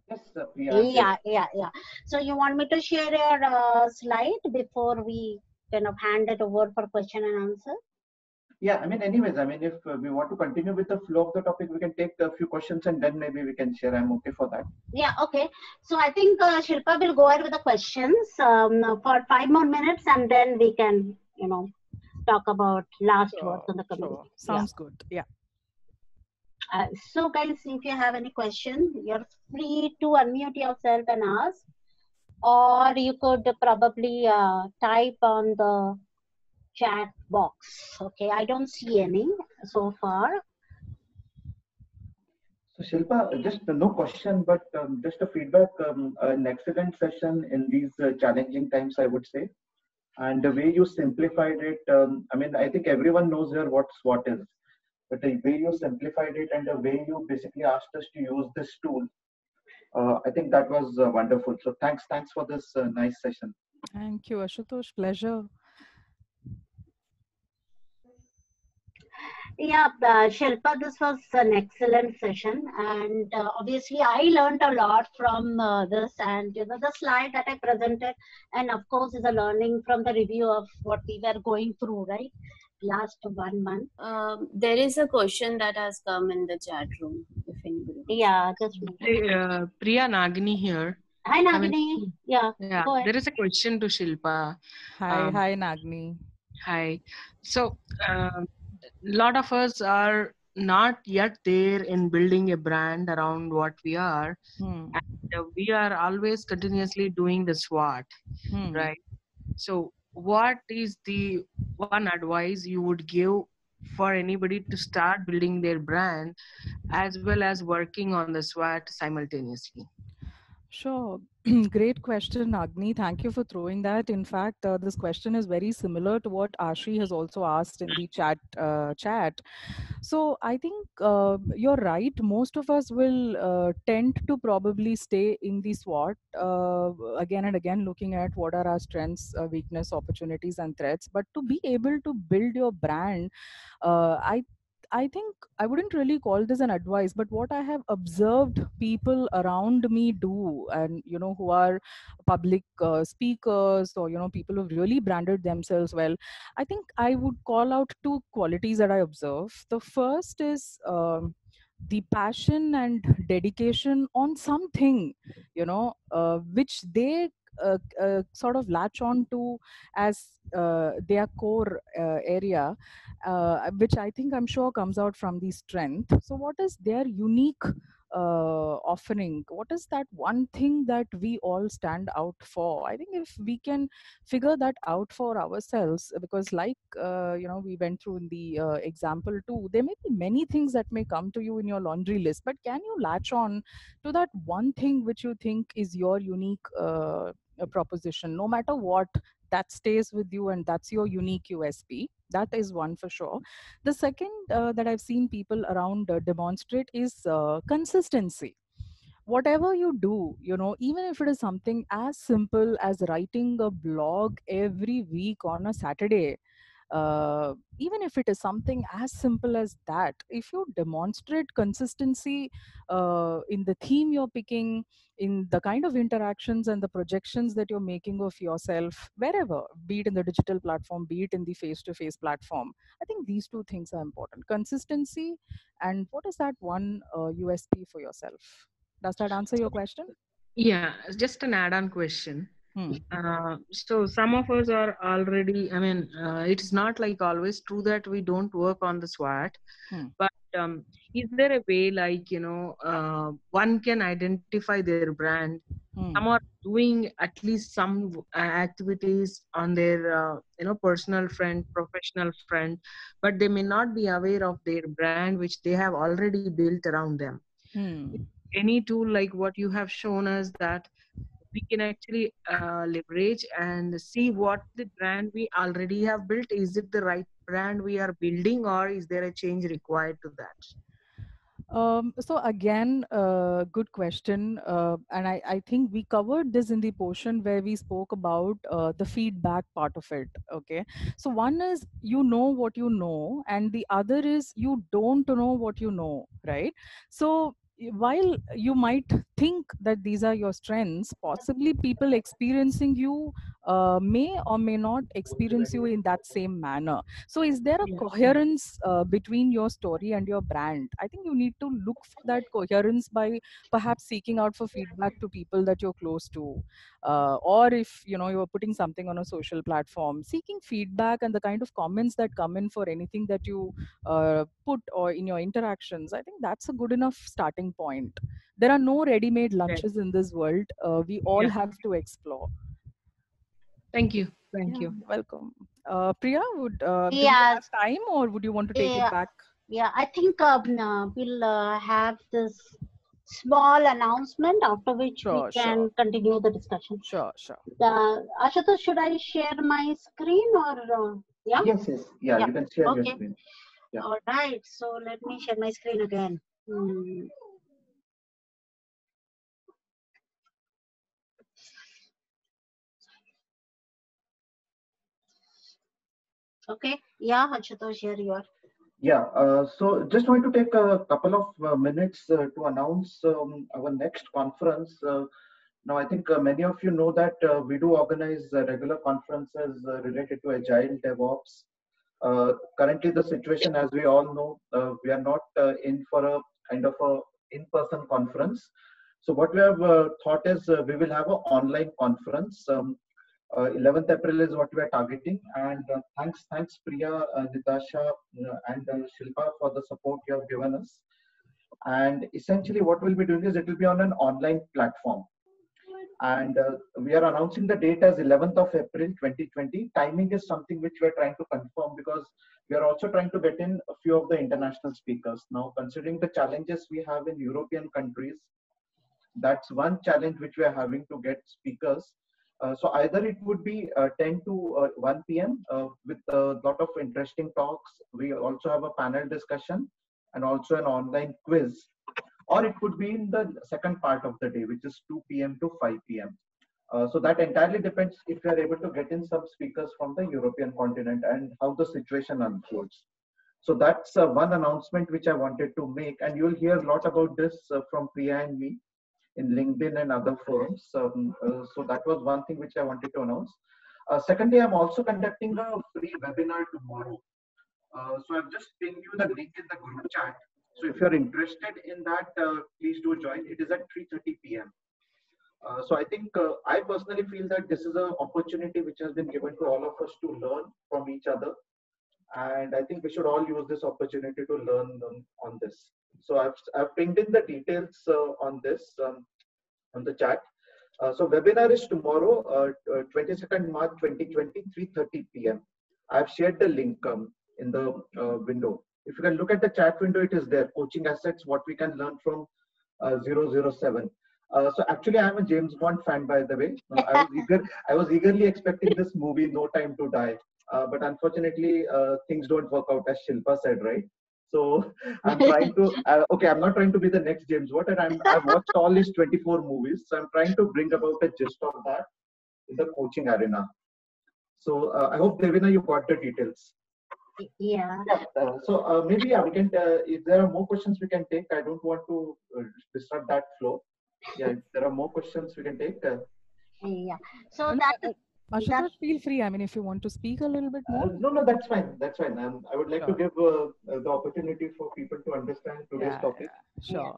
Yes, Priya. Yeah. So you want me to share your slide before we kind of hand it over for question and answer? Yeah, I mean, anyways, I mean, if we want to continue with the flow of the topic, we can take a few questions and then maybe we can share. I'm okay for that. Yeah, okay. So I think Shilpa will go ahead with the questions for 5 more minutes, and then we can, talk about last words on the community. Sure. Sounds good. Yeah. So guys, if you have any question, you're free to unmute yourself and ask, or you could probably type on the chat box. Okay, I don't see any so far. So Shilpa, just no question, but just a feedback, an excellent session in these challenging times, I would say. And the way you simplified it, I mean, I think everyone knows here what SWOT is, but the way you simplified it and the way you basically asked us to use this tool, I think that was wonderful. So thanks for this nice session. Thank you, Ashutosh. Pleasure. Yeah, Shilpa, this was an excellent session, and obviously I learned a lot from this, and the slide that I presented, and of course is a learning from the review of what we were going through, right, last 1 month. There is a question that has come in the chat room. If anybody wants. Yeah, just Priya Nagini here. hi Nagini. Yeah, go ahead. there is a question to Shilpa. Hi, Nagini. Hi. So, lot of us are not yet there in building a brand around what we are. And we are always continuously doing the SWOT, right? So, what is the one advice you would give for anybody to start building their brand as well as working on the SWOT simultaneously? Sure. Great question, Agni. Thank you for throwing that. In fact, this question is very similar to what Ashi has also asked in the chat. So I think you're right. Most of us will tend to probably stay in the SWOT again and again, looking at what are our strengths, weakness, opportunities, and threats. But to be able to build your brand, I think I wouldn't really call this an advice, but what I have observed people around me do, and who are public speakers, or people who've really branded themselves well, I think I would call out two qualities that I observe. The first is the passion and dedication on something, which they sort of latch on to as their core area, which I think I'm sure comes out from the strength. So, what is their unique offering? What is that one thing that we all stand out for? I think if we can figure that out for ourselves, because like we went through in the example too, there may be many things that may come to you in your laundry list, but can you latch on to that one thing which you think is your unique proposition? No matter what, that stays with you, and that's your unique USP. That is one for sure. The second that I've seen people around demonstrate is consistency. Whatever you do, even if it is something as simple as writing a blog every week on a Saturday, even if it is something as simple as that, if you demonstrate consistency in the theme you're picking, in the kind of interactions and the projections that you're making of yourself, wherever, be it in the digital platform, be it in the face-to-face platform, I think these two things are important: consistency, and what is that one USP for yourself. Does that answer your question? Yeah, just an add-on question. So some of us are already, I mean, it's not like always true that we don't work on the SWOT, but is there a way like, one can identify their brand? Some are doing at least some activities on their, personal front, professional front, but they may not be aware of their brand, which they have already built around them. Any tool like what you have shown us that we can actually leverage and see what the brand we already have built, is it the right brand we are building, or is there a change required to that? So again, good question. And I think we covered this in the portion where we spoke about the feedback part of it. Okay. So one is what you know, and the other is you don't know what you know, right? So while you might think that these are your strengths, possibly people experiencing you may or may not experience you in that same manner. So is there a coherence between your story and your brand? I think you need to look for that coherence by perhaps seeking out for feedback to people that you're close to, or if you're putting something on a social platform, seeking feedback and the kind of comments that come in for anything that you put or in your interactions. I think that's a good enough starting point. There are no ready-made lunches in this world. We all have to explore. Thank you. Thank you. Welcome. Priya, do we Yes. have time, or would you want to take it back? Yeah, I think we'll have this small announcement, after which we can continue the discussion. Sure. Ashutosh, should I share my screen or yeah? Yes. Yeah, you can share your screen. Yeah. All right. So let me share my screen again. Okay. Yeah, Ashutosh, here you are. Yeah, so just want to take a couple of minutes to announce our next conference. Now, I think many of you know that we do organize regular conferences related to Agile DevOps. Currently, the situation, as we all know, we are not in for a kind of a in-person conference. So what we have thought is we will have an online conference. 11th April is what we are targeting, and thanks Priya, Natasha, and Shilpa for the support you have given us. And essentially, what we'll be doing is it will be on an online platform, and we are announcing the date as 11th of April 2020. Timing is something which we are trying to confirm because we are also trying to get in a few of the international speakers. Now, considering the challenges we have in European countries, that's one challenge which we are having to get speakers. So either it would be 10 to 1 p.m. With a lot of interesting talks. We also have a panel discussion and also an online quiz. Or it could be in the second part of the day, which is 2 p.m. to 5 p.m. So that entirely depends if we are able to get in some speakers from the European continent and how the situation unfolds. So that's one announcement which I wanted to make. And you'll hear a lot about this from Priya and me in LinkedIn and other forums. So that was one thing which I wanted to announce. Secondly, I'm also conducting a free webinar tomorrow. So I've just pinged you the link in the group chat. So if you're interested in that, please do join. It is at 3:30 p.m. So I think I personally feel that this is an opportunity which has been given to all of us to learn from each other. And I think we should all use this opportunity to learn on this. So I've pinged in the details on this on the chat. So webinar is tomorrow, 22nd March 2020, 3:30 p.m. I've shared the link in the window. If you can look at the chat window, it is there. Coaching Assets, what we can learn from 007. So actually, I'm a James Bond fan, by the way. I was eagerly expecting this movie, No Time to Die. But unfortunately, things don't work out as Shilpa said, right? So I'm trying to, okay, I'm not trying to be the next James Bond, and I've watched all these 24 movies. So I'm trying to bring about a gist of that in the coaching arena. So I hope, Devina, you got the details. Yeah. So maybe we can, if there are more questions we can take, I don't want to disrupt that flow. Yeah, if there are more questions we can take. Yeah. So that Ashutosh, feel free. I mean, if you want to speak a little bit more. No, that's fine. That's fine. I would like to give the opportunity for people to understand today's topic. Sure.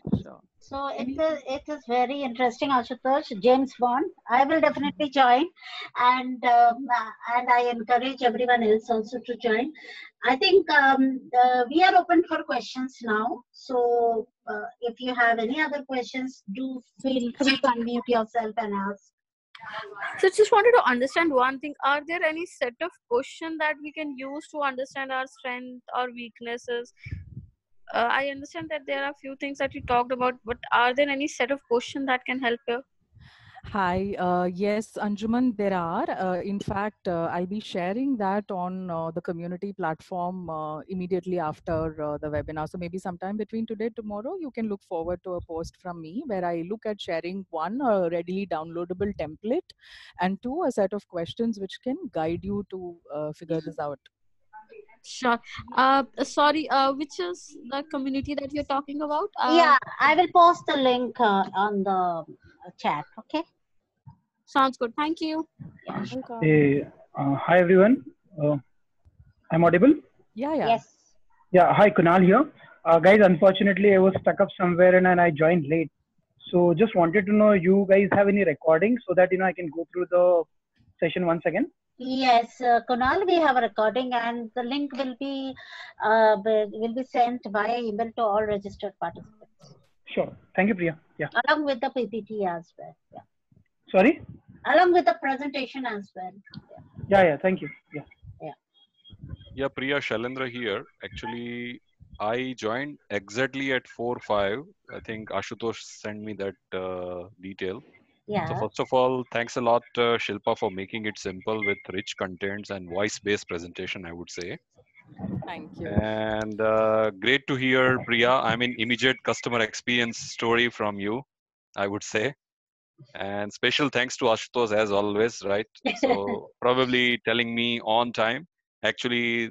So it is very interesting, Ashutosh. James Bond. I will definitely join, and I encourage everyone else also to join. I think we are open for questions now. So if you have any other questions, do feel free to unmute yourself and ask. So just wanted to understand one thing. Are there any set of questions that we can use to understand our strength or weaknesses? I understand that there are a few things that you talked about, but are there any set of questions that can help you? Hi, yes, Anjuman, there are. In fact, I'll be sharing that on the community platform immediately after the webinar. So maybe sometime between today and tomorrow, you can look forward to a post from me where I look at sharing one, a readily downloadable template, and two, a set of questions which can guide you to figure this out. Sure. Sorry, which is the community that you're talking about? Yeah, I will post the link on the chat. Okay. Sounds good. Thank you. Yeah, sure. Welcome. Hey, hi everyone. I'm audible? Yeah, yeah. Yes. Yeah, hi Kunal here. Guys, unfortunately, I was stuck up somewhere and I joined late. So just wanted to know, you guys have any recording so that I can go through the session once again? Yes, Kunal, we have a recording, and the link will be sent via email to all registered participants. Sure. Thank you, Priya. Yeah. Along with the PPT as well. Yeah. Sorry? Along with the presentation as well. Yeah. Thank you. Yeah. Yeah, Priya, Shailendra here. Actually, I joined exactly at 4:05. I think Ashutosh sent me that detail. Yeah. So first of all, thanks a lot, Shilpa, for making it simple with rich contents and voice-based presentation, I would say. Thank you. And great to hear, Priya. I mean, immediate customer experience story from you, I would say. And special thanks to Ashutosh as always, right? So probably telling me on time. Actually,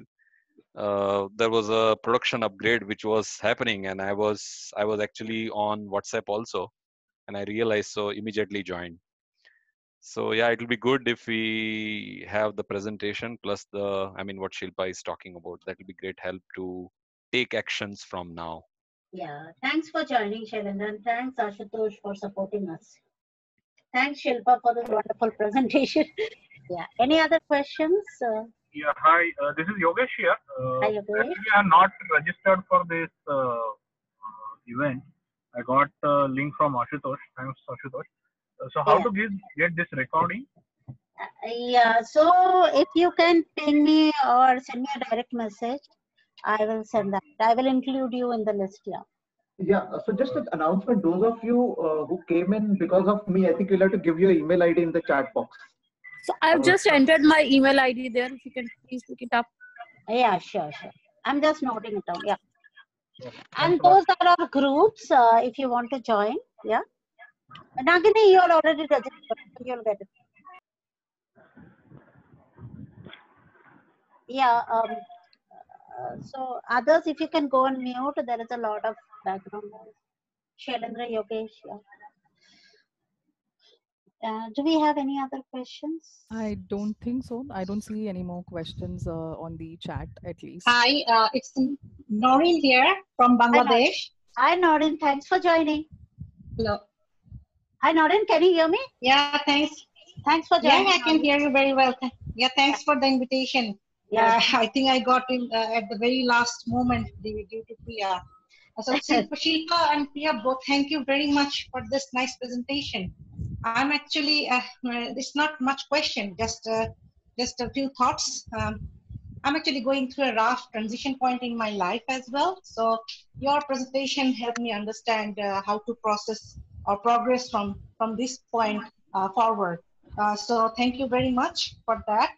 there was a production upgrade which was happening, and I was actually on WhatsApp also, and I realized, so immediately joined. So yeah, it will be good if we have the presentation plus what Shilpa is talking about. That will be great help to take actions from now. Yeah. Thanks for joining, Shailendra, and thanks Ashutosh for supporting us. Thanks, Shilpa, for this wonderful presentation. Yeah. Any other questions? Yeah, hi. This is Yogesh here. Hi, Yogesh. Actually, I am not registered for this event. I got a link from Ashutosh. Thanks, Ashutosh. So how to get this recording? Yeah. So if you can ping me or send me a direct message, I will send that. I will include you in the list. Yeah. Yeah, so just an announcement, those of you who came in because of me, I think you'll have to give your email ID in the chat box. So I've just entered my email ID there. If you can please look it up. Yeah, sure. I'm just noting it down. Yeah. And those are our groups if you want to join. Yeah. Nagini, you're already registered. You'll get it. Yeah. So others, if you can go on mute, there is a lot of background noise. Shailendra, Yogesh, yeah. Do we have any other questions? I don't think so. I don't see any more questions on the chat, at least. Hi, it's Noreen here from Bangladesh. Hi, Noreen. Thanks for joining. Hello. Hi, Noreen. Can you hear me? Yeah, thanks. Thanks for joining. Yeah, I can hear you very well. Yeah, thanks for the invitation. Yeah, I think I got in at the very last moment due to Priya. So Shilpa and Priya both, thank you very much for this nice presentation. I'm actually, it's not much question, just a few thoughts. I'm actually going through a rough transition point in my life as well. So your presentation helped me understand how to process or progress from this point forward. So thank you very much for that.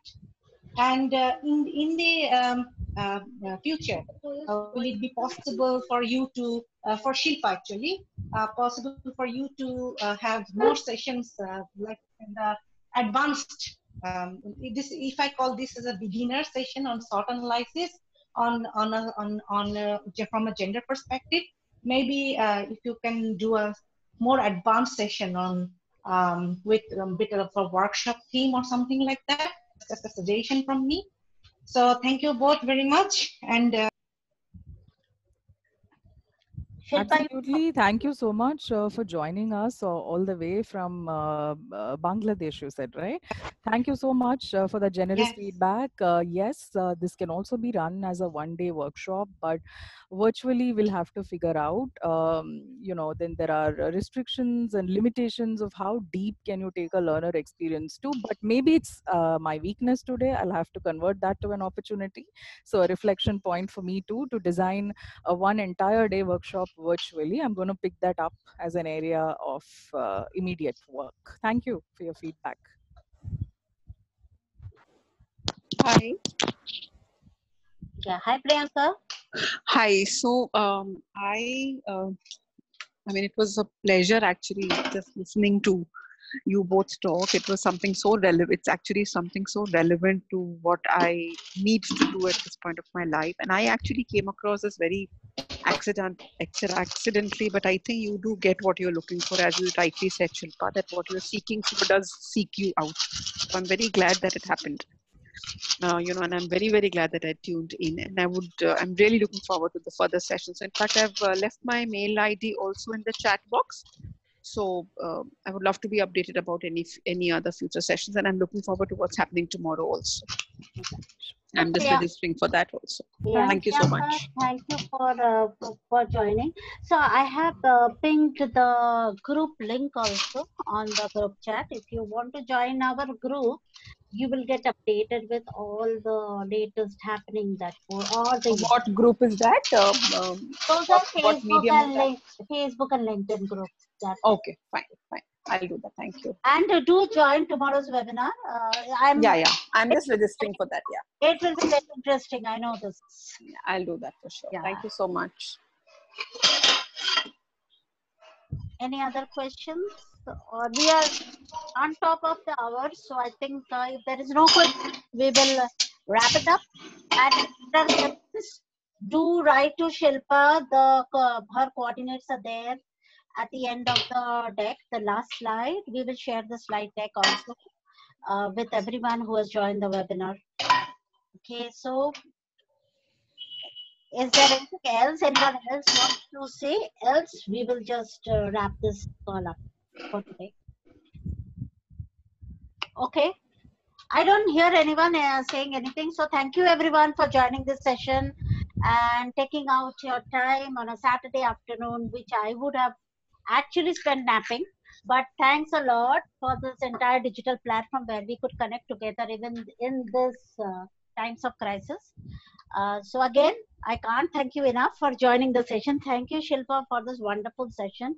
And in the future, will it be possible for you to, for Shilpa actually, possible for you to have more sessions like in the advanced, if I call this as a beginner session on SWOT analysis from a gender perspective, maybe if you can do a more advanced session on with a bit of a workshop theme or something like that. Just a suggestion from me. So thank you both very much. And absolutely. Thank you so much for joining us all the way from Bangladesh, you said, right? Thank you so much for the generous feedback. Yes, this can also be run as a one-day workshop, but virtually we'll have to figure out, then there are restrictions and limitations of how deep can you take a learner experience to, but maybe it's my weakness today. I'll have to convert that to an opportunity. So a reflection point for me too, to design a one entire day workshop virtually. I'm going to pick that up as an area of immediate work. Thank you for your feedback. Hi. Yeah. Hi, Priyanka. Hi. So it was a pleasure actually just listening to you both talk. It was something so relevant. It's actually something so relevant to what I need to do at this point of my life. And I actually came across this very accidentally, but I think you do get what you're looking for, as you rightly said, Shilpa, that what you're seeking for does seek you out. So I'm very glad that it happened. And I'm very, very glad that I tuned in, and I'm really looking forward to the further sessions. In fact, I've left my mail ID also in the chat box. So I would love to be updated about any other future sessions, and I'm looking forward to what's happening tomorrow also. I'm just registering for that also. Yeah, thank you so much. Thank you for joining. So I have pinged the group link also on the group chat. If you want to join our group, you will get updated with all the latest happening that for all the. What group is that? Those are Facebook and LinkedIn groups. Okay, fine. I'll do that. Thank you. And do join tomorrow's webinar. I'm just registering for that. Yeah. It will be very interesting. I know this. Yeah, I'll do that for sure. Yeah. Thank you so much. Any other questions? Or we are on top of the hour, so I think if there is no question, we will wrap it up. And do write to Shilpa. Her coordinates are there at the end of the deck, the last slide. We will share the slide deck also with everyone who has joined the webinar. Okay, so is there anything else anyone else wants to say? Else, we will just wrap this call up for today. Okay, I don't hear anyone saying anything. So thank you everyone for joining this session and taking out your time on a Saturday afternoon, which I would have actually spent napping. But thanks a lot for this entire digital platform where we could connect together even in this times of crisis. So again, I can't thank you enough for joining the session. Thank you, Shilpa, for this wonderful session.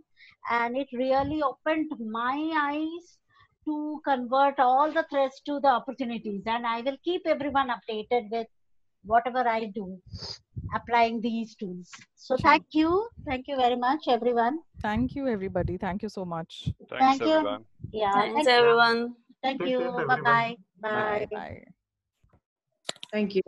And it really opened my eyes to convert all the threats to the opportunities. And I will keep everyone updated with whatever I do, applying these tools. So thank you. Thank you very much, everyone. Thank you, everybody. Thank you so much. Thanks, everyone. Yeah. Thanks, everyone. Thank you. Bye-bye. Bye. Bye. Thank you.